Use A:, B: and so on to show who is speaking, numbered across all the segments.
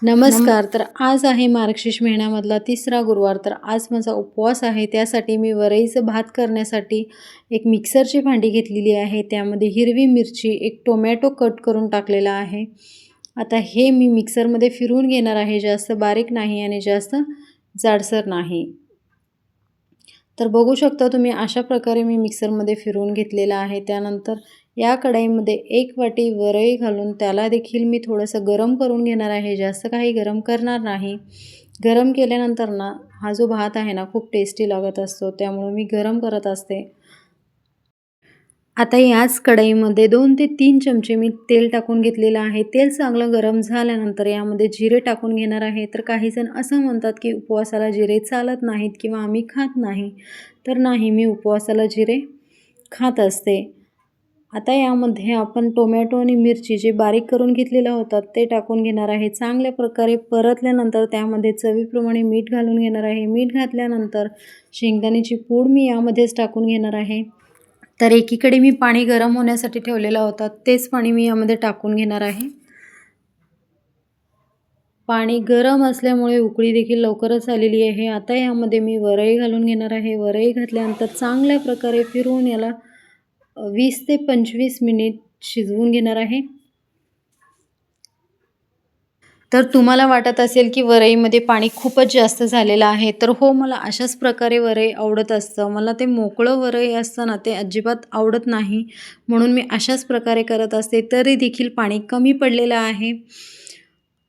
A: नमस्कार. तर आज आहे मार्गशीर्ष महिन्यामधला तिसरा गुरुवार. तर आज माझा उपवास आहे. त्यासाठी मी वरईचं भात करण्यासाठी एक मिक्सरची भांडी घेतलेली आहे. त्यामध्ये हिरवी मिरची, एक टोमॅटो कट करून टाकलेला आहे. आता हे मी मिक्सरमध्ये फिरवून घेणार आहे. जास्त बारीक नाही आणि जास्त जाडसर नाही. तर बघू शकता तुम्ही अशा प्रकारे मी मिक्सरमध्ये फिरवून घेतलेला आहे. त्यानंतर या कढईमध्ये 1 वाटी वरई घालून त्याला देखील मी थोडंसं गरम करून घेणार आहे. जास्त काही गरम करणार नाही. गरम केल्यानंतर ना हा जो भात आहे ना खूप टेस्टी लागत असतो, त्यामुळे मी गरम करत असते. आता याच कढईमध्ये 2 ते 3 चमचे मी तेल टाकून घेतलेलं आहे. तेल चांगलं गरम झाल्यानंतर यामध्ये जिरे टाकून घेणार आहे. तर काही जण असं म्हणतात की उपवासाला जिरे चालत नाहीत किंवा आम्ही खात नाही. तर नाही, मी उपवासाला जिरे खात असते. आता यामध्ये आपण टोमॅटो आणि मिरची जे बारीक करून घेतलेलं होतं ते टाकून घेणार आहे. चांगल्या प्रकारे परतल्यानंतर त्यामध्ये चवीप्रमाणे मीठ घालून घेणार आहे. मीठ घातल्यानंतर शेंगदाण्याची पूड मी यामध्येच टाकून घेणार आहे. तर एकीकडे मी पाणी गरम होण्यासाठी ठेवलेलं होतं, तेच पाणी मी यामध्ये टाकून घेणार आहे. पाणी गरम असल्यामुळे उकळी देखील लवकरच आलेली आहे. आता यामध्ये मी वरई घालून घेणार आहे. वरई घातल्यानंतर चांगल्या प्रकारे फिरवून याला 20 ते 25 मिनिट शिजवून घेणार आहे. तर तुम्हाला वाटत असेल की वरईमध्ये पाणी खूपच जास्त झालेलं आहे, तर हो, मला अशाच प्रकारे वरई आवडत असतं. मला ते मोकळं वरई असतं ना, ते अजिबात आवडत नाही. म्हणून मी अशाच प्रकारे करत असते. तरी देखील पाणी कमी पडलेलं आहे.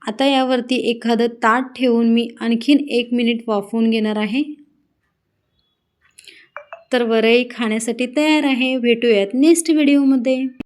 A: आता यावरती एखादं ताट ठेवून मी आणखीन 1 मिनिट वाफवून घेणार आहे. तर वरई खाण्यासाठी तयार आहे. भेटूयात नेक्स्ट व्हिडिओमध्ये.